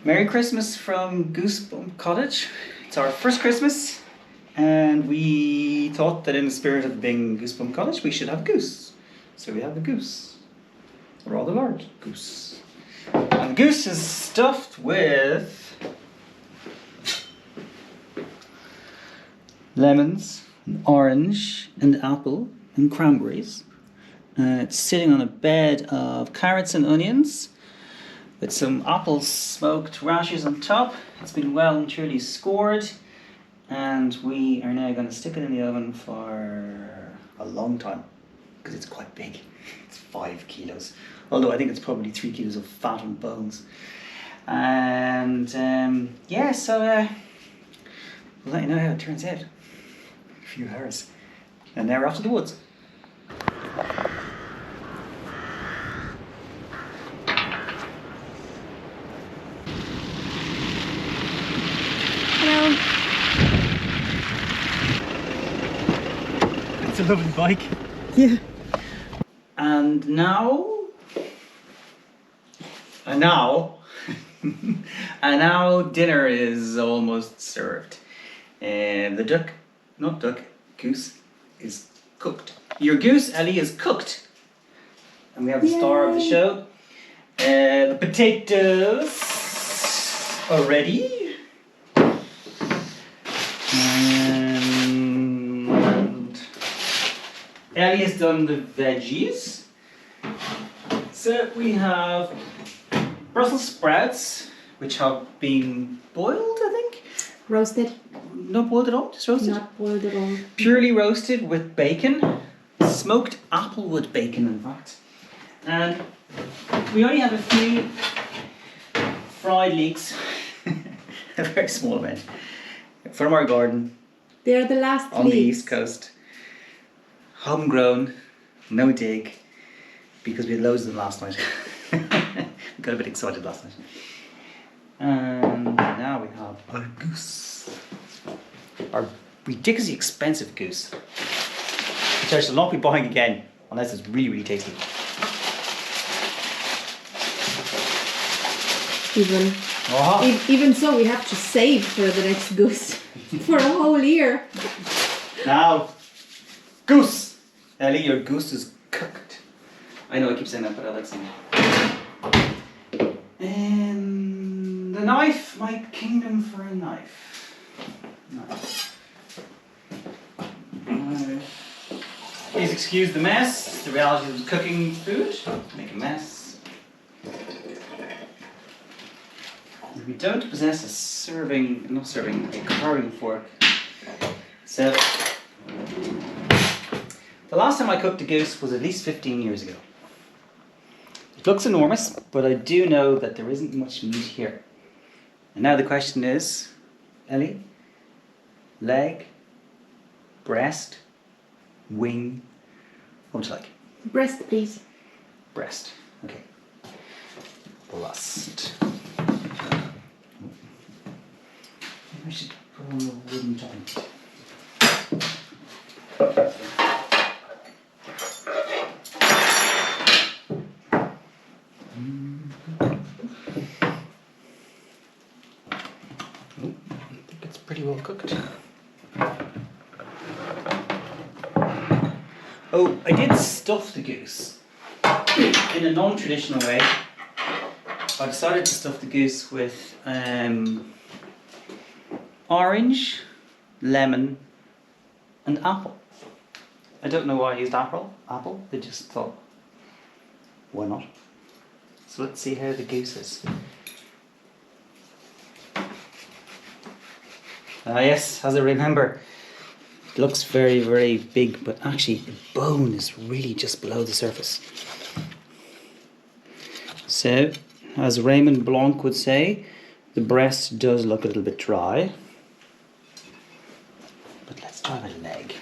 Merry Christmas from Goosebump Cottage. It's our first Christmas, and we thought that in the spirit of being Goosebump Cottage, we should have a goose. So we have a goose, a rather large goose. And the goose is stuffed with lemons, and orange, and apple, and cranberries. It's sitting on a bed of carrots and onions with some apple smoked rashers on top. It's been well and truly scored, and we are now going to stick it in the oven for a long time because it's quite big. It's 5 kilos, although I think it's probably 3 kilos of fat and bones. And yeah, so we'll let you know how it turns out. A few hours, and now we're off to the woods. It's a lovely bike. Yeah. And now, dinner is almost served. And the goose is cooked. Your goose, Ellie, is cooked. And we have the star of the show. The potatoes are ready. And Ellie has done the veggies. So we have Brussels sprouts, which have been boiled, I think. Roasted. Not boiled at all, just roasted? Not boiled at all. Purely roasted with bacon. Smoked applewood bacon, in fact. And we only have a few fried leeks. A very small amount. From our garden. They're the last on leeks. The East Coast. Homegrown, no dig, because we had loads of them last night. We got a bit excited last night. And now we have our goose. Our ridiculously expensive goose, which I shall not be buying again unless it's really, really tasty. Even so, we have to save for the next goose for a whole year. Now, goose! Ellie, your goose is cooked. I know I keep saying that, but I like saying it. And the knife, my kingdom for a knife. Please excuse the mess. It's the reality of cooking food. Make a mess. We don't possess a carving fork. So, the last time I cooked a goose was at least 15 years ago. It looks enormous, but I do know that there isn't much meat here. And now the question is, Ellie, leg, breast, wing, what would you like? Breast, please. Breast, okay. Breast. I should put on the wooden joint. I think it's pretty well cooked. Oh, I did stuff the goose in a non-traditional way. I decided to stuff the goose with orange, lemon, and apple. I don't know why I used apple. I just thought, why not? So let's see how the goose is. Ah yes, as I remember, it looks very, very big, but actually the bone is really just below the surface. So, as Raymond Blanc would say, the breast does look a little bit dry. But let's try the leg.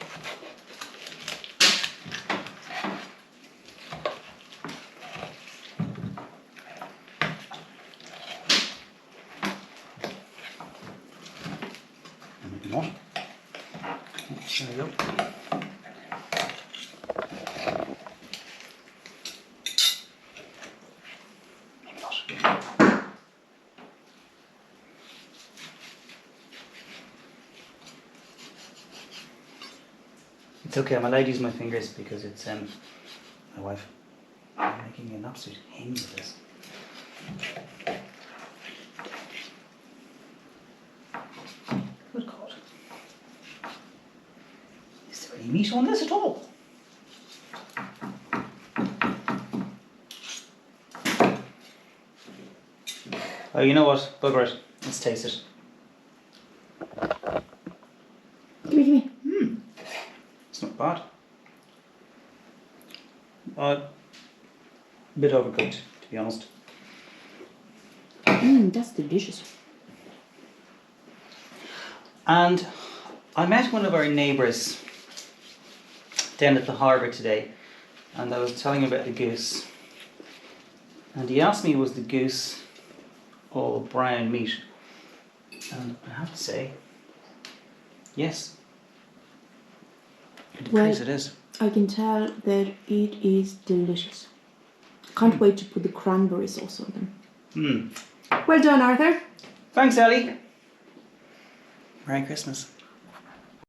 Maybe not. There we go. Maybe not. It's okay, I'm allowed to use my fingers because it's my wife. I'm making an absolute hang of this. Good God. Is there any meat on this at all? Oh, you know what? Bugger it. Let's taste it. Give me. It's not bad. A bit overcooked, to be honest. That's delicious. And I met one of our neighbours down at the harbour today, and I was telling him about the goose. And he asked me, was the goose all brown meat? And I have to say, yes. In the Well, case it is. I can tell that it is delicious. Can't wait to put the cranberry sauce on them. Well done, Arthur. Thanks, Ellie. Merry Christmas.